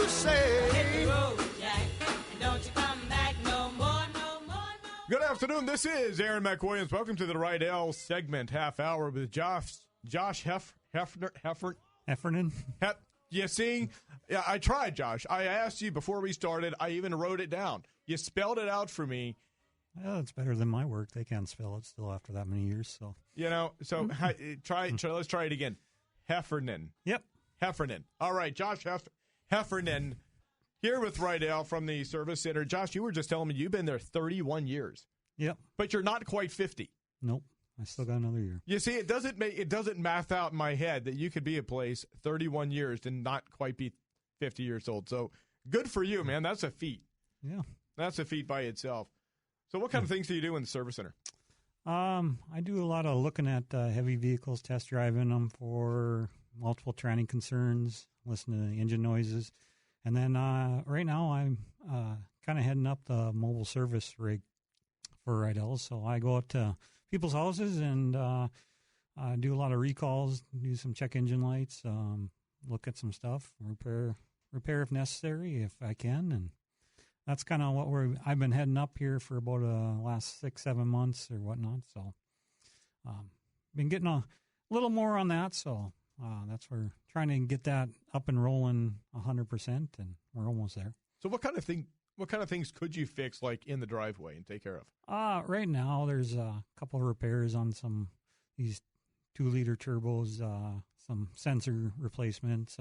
you say. Hit the road, Jack, and don't you come back no more, no more, no more. Good afternoon. This is Aaron McWilliams. Welcome to the Rydell segment, half hour with Josh Heffernan. You see? Yeah, I tried, Josh. I asked you before we started. I even wrote it down. You spelled it out for me. Well, it's better than my work. They can't spell it still after that many years. So Let's try it again. Heffernan. Yep. Heffernan. All right, Josh Heffernan here with Rydell from the service center. Josh, you were just telling me you've been there 31 years. Yep. But you're not quite 50. Nope. I still got another year. You see, it doesn't math out in my head that you could be a place 31 years and not quite be 50 years old. So good for you, man. That's a feat. Yeah. That's a feat by itself. So what kind of things do you do in the service center? I do a lot of looking at heavy vehicles, test driving them for multiple tranny concerns, listening to the engine noises. And then right now I'm kind of heading up the mobile service rig for Rydell. So I go out to people's houses and do a lot of recalls, do some check engine lights, look at some stuff, repair if necessary, if I can. And that's kind of what I've been heading up here for about the last 6-7 months or whatnot. So been getting a little more on that. So that's where trying to get that up and rolling 100%, and we're almost there. So what kind of things could you fix, like in the driveway, and take care of? Right now, there's a couple of repairs on these 2-liter turbos, some sensor replacements,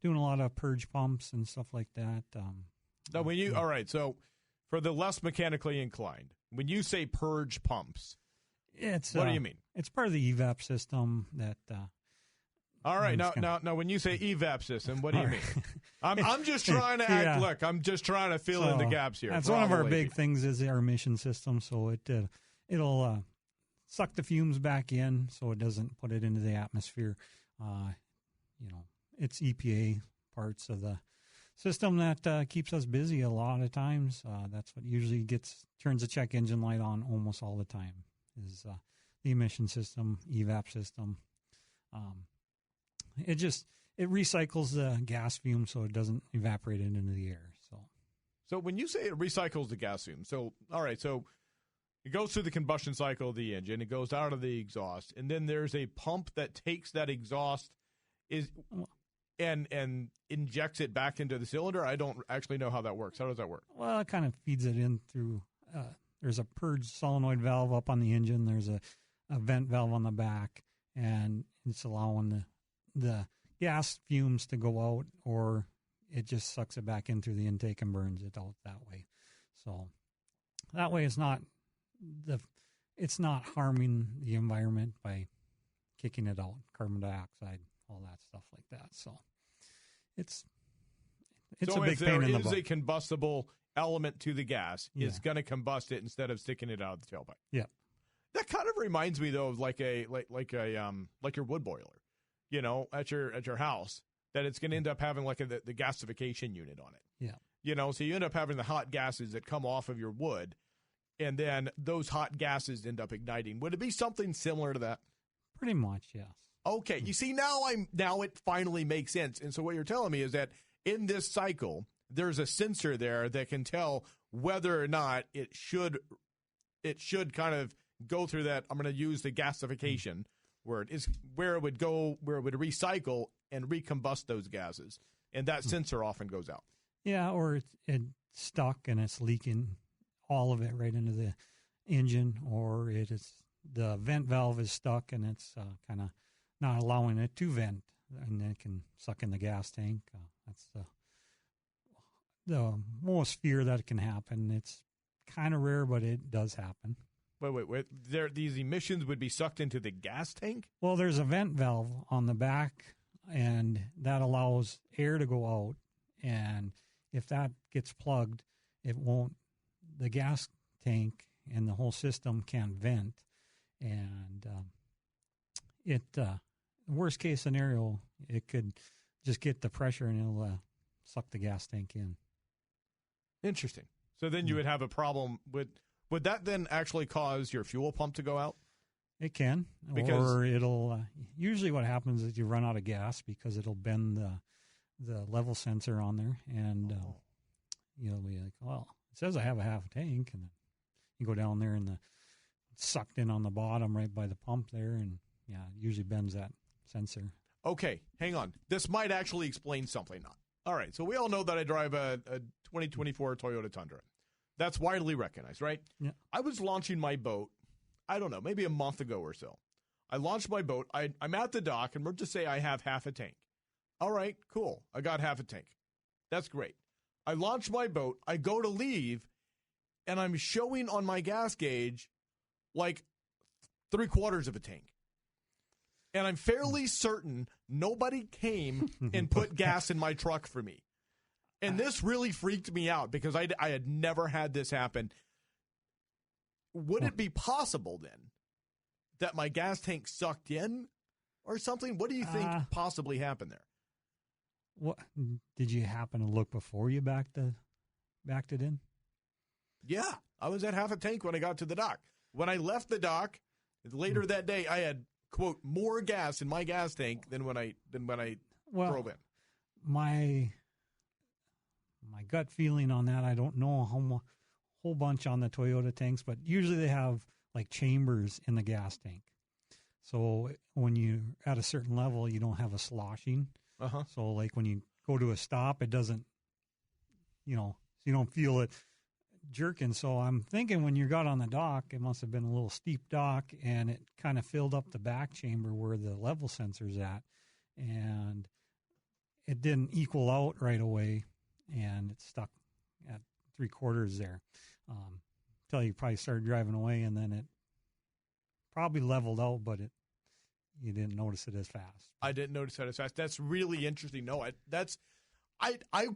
doing a lot of purge pumps and stuff like that. Now, all right, so for the less mechanically inclined, when you say purge pumps, what do you mean? It's part of the evap system that. All right, now, when you say evap system, what do you mean? I'm just trying to act. Look, I'm just trying to fill in the gaps here. That's one of our big things is our emission system. So it'll suck the fumes back in, so it doesn't put it into the atmosphere. It's EPA parts of the system that keeps us busy a lot of times. That's what usually turns the check engine light on almost all the time. Is the emission system, evap system. It recycles the gas fume so it doesn't evaporate it into the air. So when you say it recycles the gas fume, so it goes through the combustion cycle of the engine, it goes out of the exhaust, and then there's a pump that takes that exhaust and injects it back into the cylinder. I don't actually know how that works. How does that work? Well, it kind of feeds it in through. There's a purge solenoid valve up on the engine. There's a vent valve on the back, and it's allowing the gas fumes to go out, or it just sucks it back in through the intake and burns it out that way. So that way it's not harming the environment by kicking it out, carbon dioxide, all that stuff like that. So it's a big pain in the butt. So if there is a combustible element to the gas, it's going to combust it instead of sticking it out of the tailpipe. Yeah. That kind of reminds me though of like your wood boiler. At your house, that it's going to end up having like the gasification unit on it. Yeah. So you end up having the hot gases that come off of your wood, and then those hot gases end up igniting. Would it be something similar to that? Pretty much, yes. Okay. You see, now it finally makes sense. And so what you're telling me is that in this cycle, there's a sensor there that can tell whether or not it should kind of go through that. I'm going to use the gasification word, is where it would recycle and recombust those gases, and that sensor often goes out. Yeah, or it's stuck and it's leaking all of it right into the engine, or the vent valve is stuck and it's kind of not allowing it to vent, and then it can suck in the gas tank. That's the most fear that it can happen. It's kind of rare, but it does happen. Wait. These emissions would be sucked into the gas tank? Well, there's a vent valve on the back, and that allows air to go out. And if that gets plugged, the gas tank and the whole system can't vent. And worst case scenario, it could just get the pressure and it'll suck the gas tank in. Interesting. So then you would have a problem with. Would that then actually cause your fuel pump to go out? It can, or it'll. Usually, what happens is you run out of gas because it'll bend the level sensor on there, and you'll be like, well, it says I have a half a tank, and then you go down there and it's sucked in on the bottom right by the pump there, and yeah, it usually bends that sensor. Okay, hang on. This might actually explain something. All right, so we all know that I drive a 2024 Toyota Tundra. That's widely recognized, right? Yeah. I was launching my boat, I don't know, maybe a month ago or so. I launched my boat. I'm at the dock, and we're just say I have half a tank. All right, cool. I got half a tank. That's great. I launch my boat. I go to leave, and I'm showing on my gas gauge like 3/4 of a tank. And I'm fairly certain nobody came and put gas in my truck for me. And this really freaked me out because I had never had this happen. Would it be possible then that my gas tank sucked in or something? What do you think possibly happened there? What did you happen to look before you backed it in? Yeah, I was at half a tank when I got to the dock. When I left the dock later that day, I had, quote, more gas in my gas tank than when I drove in. My gut feeling on that, I don't know a whole bunch on the Toyota tanks, but usually they have like chambers in the gas tank. So when you're at a certain level, you don't have a sloshing. So like when you go to a stop, it doesn't, you don't feel it jerking. So I'm thinking when you got on the dock, it must have been a little steep dock, and it kind of filled up the back chamber where the level sensor's at, and it didn't equal out right away, and it stuck at 3/4 there until you probably started driving away, and then it probably leveled out, but you didn't notice it as fast. I didn't notice that as fast. That's really interesting. No, I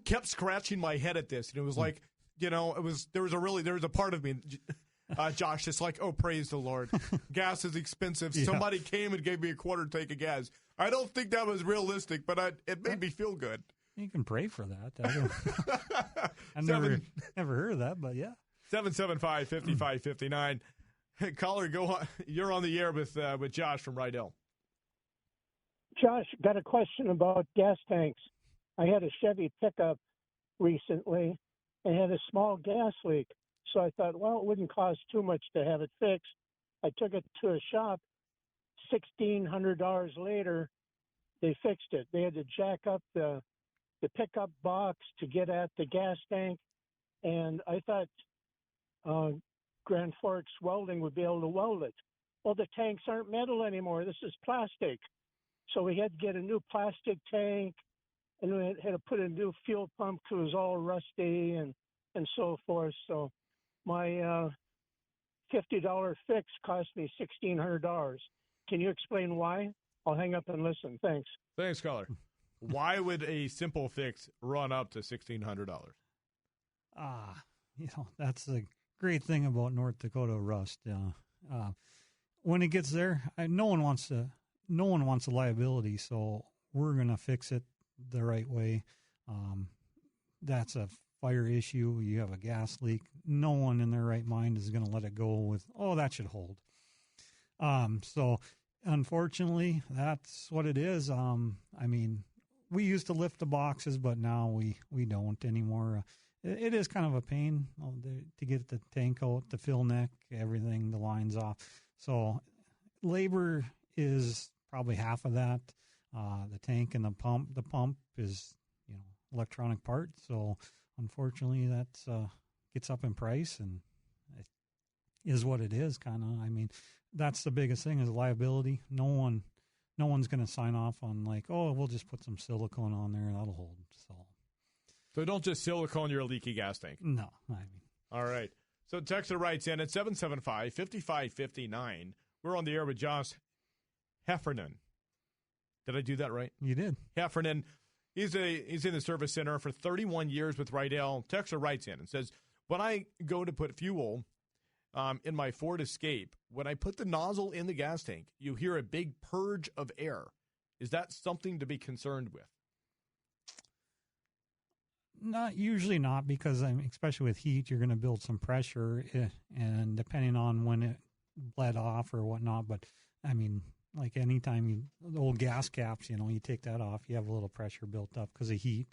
kept scratching my head at this, and it was like, there was a part of me, Josh, it's like, oh, praise the Lord. Gas is expensive. Yeah. Somebody came and gave me a quarter tank of gas. I don't think that was realistic, but it made me feel good. You can pray for that. I've never heard of that, but yeah. 775-5559. Hey, caller, go on. You're on the air with Josh from Rydell. Josh, got a question about gas tanks. I had a Chevy pickup recently and had a small gas leak. So I thought, well, it wouldn't cost too much to have it fixed. I took it to a shop. $1,600 later, they fixed it. They had to jack up the pickup box to get at the gas tank. And I thought Grand Forks Welding would be able to weld it. Well, the tanks aren't metal anymore. This is plastic. So we had to get a new plastic tank, and we had to put a new fuel pump because it was all rusty and so forth. So my $50 fix cost me $1,600. Can you explain why? I'll hang up and listen. Thanks. Thanks, caller. Why would a simple fix run up to $1,600? That's the great thing about North Dakota rust. When it gets there, no one wants the liability, so we're going to fix it the right way. That's a fire issue. You have a gas leak. No one in their right mind is going to let it go with, that should hold. So unfortunately, that's what it is. We used to lift the boxes, but now we don't anymore. It is kind of a pain to get the tank out, the fill neck, everything, the lines off. So labor is probably half of that. The tank and the pump. The pump is, electronic part. So unfortunately, that gets up in price, and it is what it is. Kind of. That's the biggest thing is liability. No one's going to sign off on like, we'll just put some silicone on there and that'll hold. So don't just silicone your leaky gas tank. No, All right. So Texter writes in at 775-5559. We're on the air with Josh Heffernan. Did I do that right? You did. Heffernan. He's in the service center for 31 years with Rydell. Texter writes in and says, when I go to put fuel in my Ford Escape, when I put the nozzle in the gas tank, you hear a big purge of air. Is that something to be concerned with? Usually not, because especially with heat, you're going to build some pressure, and depending on when it bled off or whatnot. But like anytime the old gas caps, you take that off, you have a little pressure built up because of heat.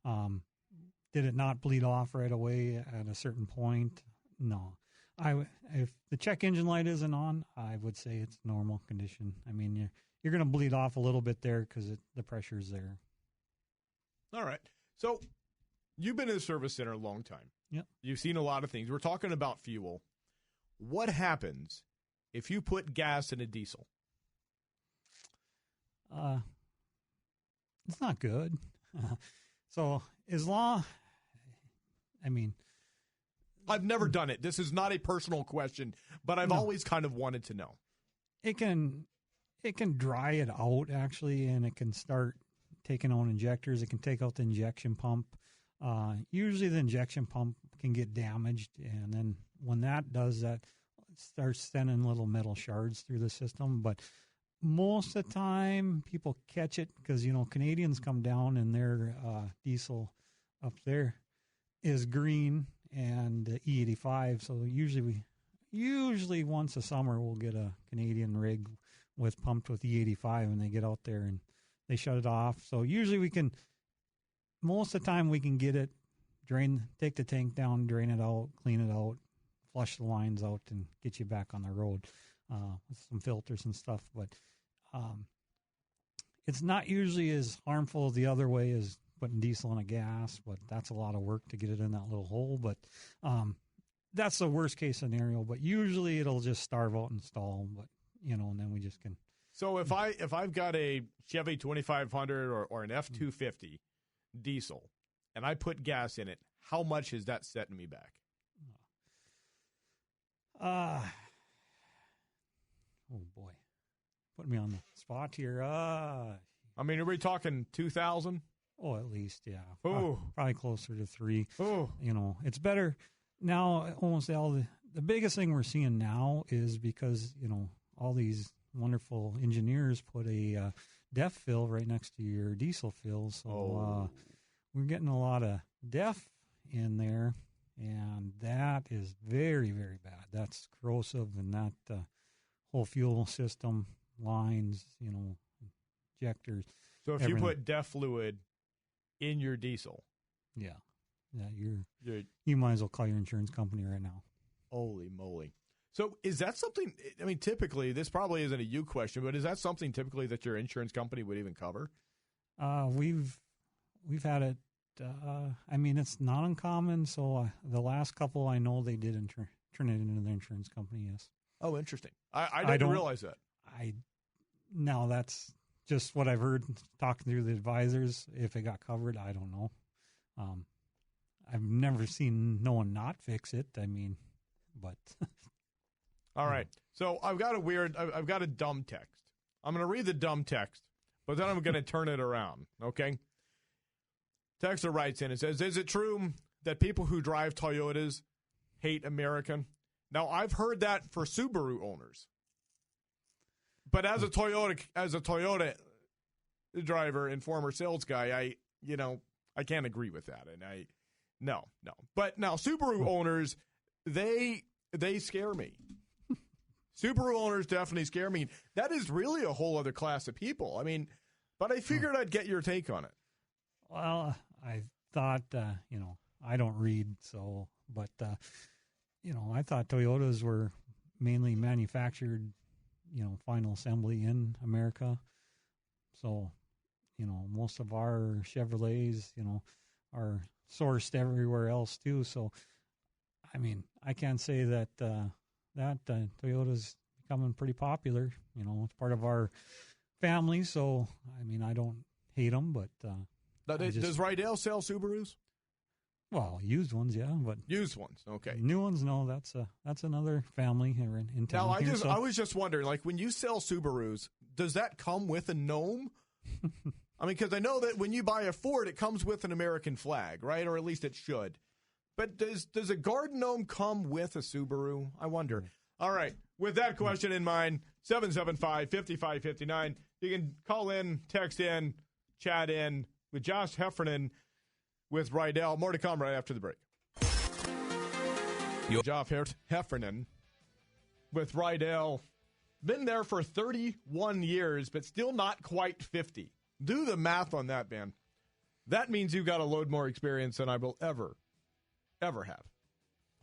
Did it not bleed off right away at a certain point? No. If the check engine light isn't on, I would say it's normal condition. I mean, you're going to bleed off a little bit there because the pressure's there. All right. So you've been in the service center a long time. Yep. You've seen a lot of things. We're talking about fuel. What happens if you put gas in a diesel? It's not good. So I've never done it. This is not a personal question, but I've always kind of wanted to know. It can dry it out, actually, and it can start taking out injectors. It can take out the injection pump. Usually the injection pump can get damaged, and then when that does that, it starts sending little metal shards through the system. But most of the time, people catch it because, Canadians come down and their diesel up there is green and E85. So usually once a summer we'll get a Canadian rig pumped with E85, and they get out there and they shut it off. So usually most of the time we can get it, take the tank down, drain it out, clean it out, flush the lines out, and get you back on the road with some filters and stuff. But it's not usually as harmful the other way as putting diesel in a gas, but that's a lot of work to get it in that little hole. But that's the worst case scenario. But usually it'll just starve out and stall. But and then we just can. So if I've got a Chevy 2500 or an F250 diesel, and I put gas in it, how much is that setting me back? Oh boy, put me on the spot here. I mean, are we talking 2,000? Oh, at least, yeah. Oh, probably closer to 3. Oh, it's better now. Almost all the biggest thing we're seeing now is because all these wonderful engineers put a DEF fill right next to your diesel fill, so we're getting a lot of DEF in there, and that is very, very bad. That's corrosive, and that whole fuel system, lines, injectors. So if everything. you put DEF fluid in your diesel, you might as well call your insurance company right now. Holy moly! So is that something? I mean, typically this probably isn't a you question, but is that something typically that your insurance company would even cover? We've had it. I mean, it's not uncommon. So the last couple I know they did turn it into the insurance company. Yes. Oh, interesting. I didn't realize that. Now that's just what I've heard talking through the advisors. If it got covered, I don't know. I've never seen no one not fix it. I mean, but. All right. So I've got a dumb text. I'm going to read the dumb text, but then I'm going to turn it around. Okay. Texter writes in and says, "Is it true that people who drive Toyotas hate American?" Now, I've heard that for Subaru owners, but as a Toyota driver and former sales guy, I can't agree with that. And no. But now Subaru owners, they scare me. Subaru owners definitely scare me. That is really a whole other class of people. I mean, but I figured I'd get your take on it. Well, I thought, I don't read, so, but, I thought Toyotas were mainly manufactured, final assembly in America. So, most of our Chevrolets, are sourced everywhere else too. So, I mean, I can't say that, Toyota's becoming pretty popular. It's part of our family. So, I mean, I don't hate them, but, does Rydell sell Subarus? Well, used ones, yeah, but used ones, okay. New ones, no. That's another family here in town. Now, I was just wondering, like, when you sell Subarus, does that come with a gnome? I mean, because I know that when you buy a Ford, it comes with an American flag, right? Or at least it should. But does a garden gnome come with a Subaru? I wonder. All right. With that question in mind, 775-5559. You can call in, text in, chat in with Josh Heffernan with Rydell. More to come right after the break. Josh Heffernan with Rydell Been there for 31 years, but still not quite 50. Do the math on that, man. That means you've got a load more experience than I will ever have.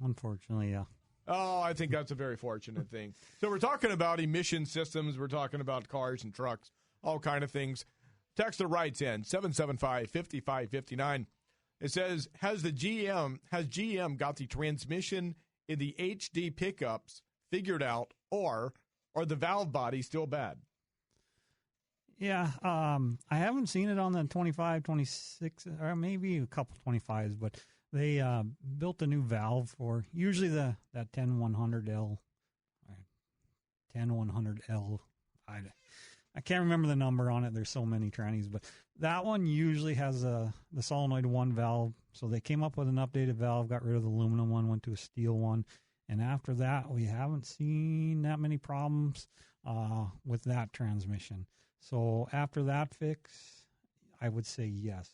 Unfortunately, yeah. Oh, I think that's a very fortunate thing. So we're talking about emission systems. We're talking about cars and trucks, all kind of things. Texter writes in 775-5559. It says, has GM got the transmission in the HD pickups figured out, or are the valve bodies still bad? Yeah, I haven't seen it on the 25, 26, or maybe a couple 25s, but they built a new valve for usually that 10100L, 10100L. I can't remember the number on it. There's so many trannies, but that one usually has the solenoid 1 valve. So they came up with an updated valve, got rid of the aluminum one, went to a steel one. And after that, we haven't seen that many problems with that transmission. So after that fix, I would say yes.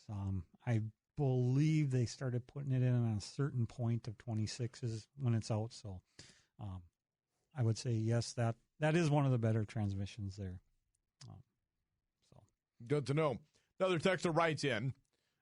I believe they started putting it in at a certain point of 26s when it's out. So I would say yes, that is one of the better transmissions there. Good to know. Another texter writes in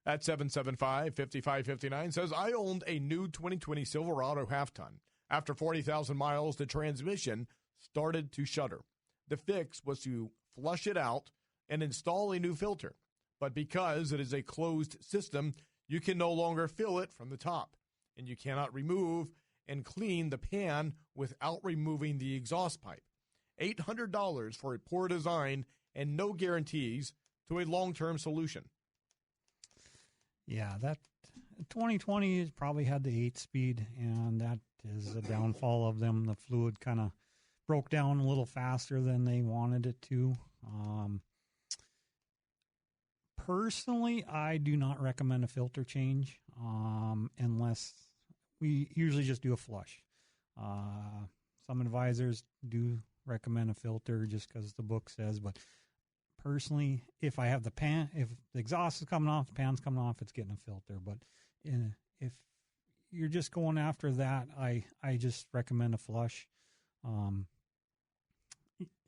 at 775-5559, says, I owned a new 2020 Silverado half-ton. After 40,000 miles, the transmission started to shudder. The fix was to flush it out and install a new filter. But because it is a closed system, you can no longer fill it from the top, and you cannot remove and clean the pan without removing the exhaust pipe. $800 for a poor design and no guarantees to a long-term solution. Yeah, that 2020 has probably had the 8-speed, and that is a downfall of them. The fluid kind of broke down a little faster than they wanted it to. Personally, I do not recommend a filter change unless we usually just do a flush. Some advisors do recommend a filter just because the book says, but personally, if I have if the exhaust is coming off, the pan's coming off, it's getting a filter. But if you're just going after that, I just recommend a flush.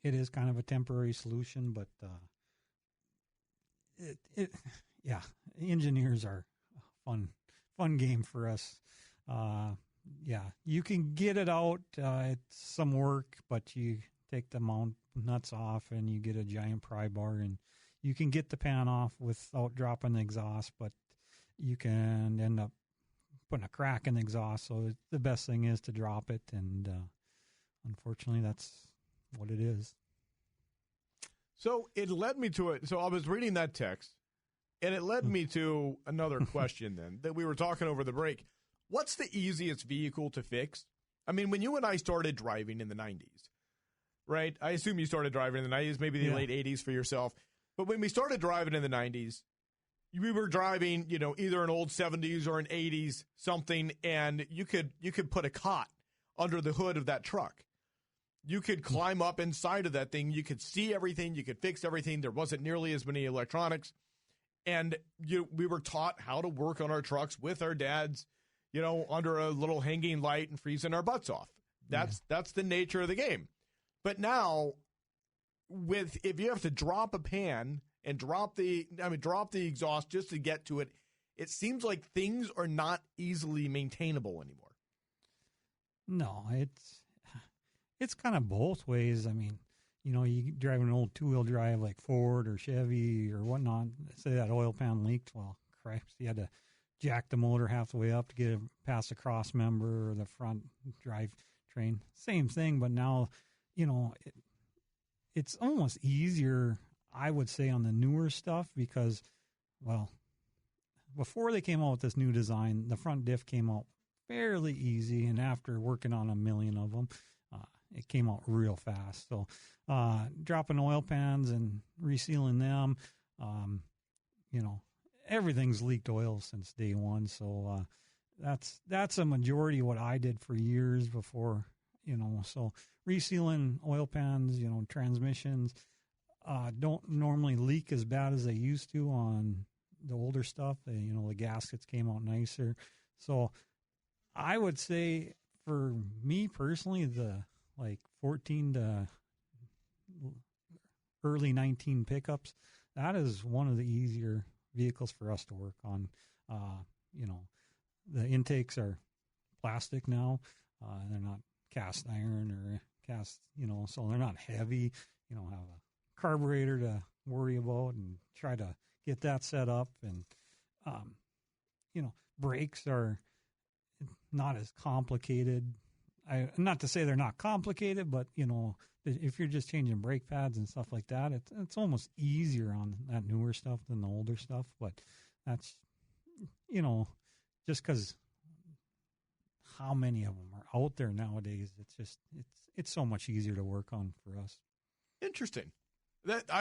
It is kind of a temporary solution, but engineers are a fun game for us. Yeah, you can get it out. It's some work, but you take the mount nuts off and you get a giant pry bar, and you can get the pan off without dropping the exhaust, but you can end up putting a crack in the exhaust. So the best thing is to drop it, and unfortunately, that's what it is. So it led me to it. So I was reading that text, and it led me to another question then that we were talking over the break. What's the easiest vehicle to fix? I mean, when you and I started driving in the 90s, right? I assume you started driving in the 90s, maybe the late 80s for yourself. But when we started driving in the 90s, we were driving, either an old 70s or an 80s something, and you could put a cot under the hood of that truck. You could climb up inside of that thing. You could see everything. You could fix everything. There wasn't nearly as many electronics. And we were taught how to work on our trucks with our dads, under a little hanging light and freezing our butts off. That's the nature of the game. But now, if you have to drop a pan and drop the exhaust just to get to it, it seems like things are not easily maintainable anymore. No, it's kind of both ways. I mean, you drive an old 2-wheel drive like Ford or Chevy or whatnot. Say that oil pan leaked. Well, Christ, you had to jack the motor half the way up to get it past the cross member or the front drive train. Same thing, but now, it's almost easier, I would say, on the newer stuff because, well, before they came out with this new design, the front diff came out fairly easy, and after working on a million of them, it came out real fast. So dropping oil pans and resealing them, everything's leaked oil since day one. So that's a majority of what I did for years before, so resealing oil pans, transmissions don't normally leak as bad as they used to on the older stuff. The gaskets came out nicer. So I would say for me personally, the 14 to early 19 pickups, that is one of the easier vehicles for us to work on. The intakes are plastic now. They're not cast iron or cast, so they're not heavy. Have a carburetor to worry about and try to get that set up. And, brakes are not as complicated. Not to say they're not complicated, but, if you're just changing brake pads and stuff like that, it's almost easier on that newer stuff than the older stuff. But that's, just because how many of them are out there nowadays, it's so much easier to work on for us. Interesting. That's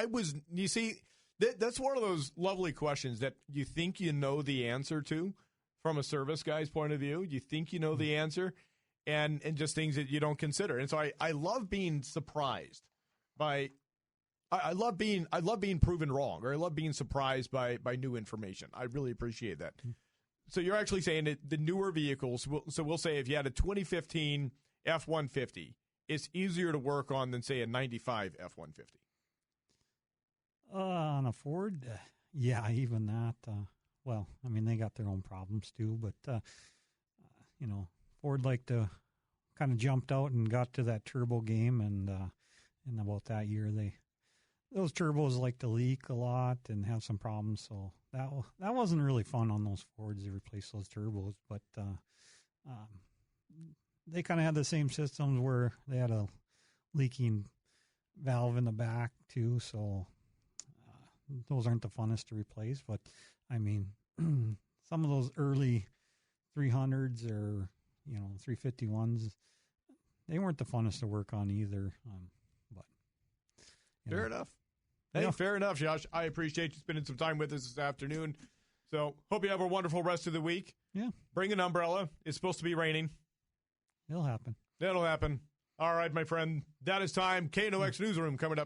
one of those lovely questions that you think you know the answer to from a service guy's point of view. You think you know the answer, and just things that you don't consider. And so I love being surprised by. I love being proven wrong, or I love being surprised by new information. I really appreciate that. So you're actually saying that the newer vehicles. So we'll say if you had a 2015 F-150, it's easier to work on than say a 95 F-150. On a Ford, yeah, even that. They got their own problems too, but Ford kind of jumped out and got to that turbo game, and in about that year, those turbos like to leak a lot and have some problems. So that wasn't really fun on those Fords to replace those turbos, but they kind of had the same systems where they had a leaking valve in the back too. So those aren't the funnest to replace, but some of those early 300s or 351s, they weren't the funnest to work on either. Fair enough. Hey, yeah. Fair enough, Josh. I appreciate you spending some time with us this afternoon. So hope you have a wonderful rest of the week. Yeah. Bring an umbrella. It's supposed to be raining. It'll happen. That'll happen. All right, my friend. That is time. KNOX Newsroom coming up.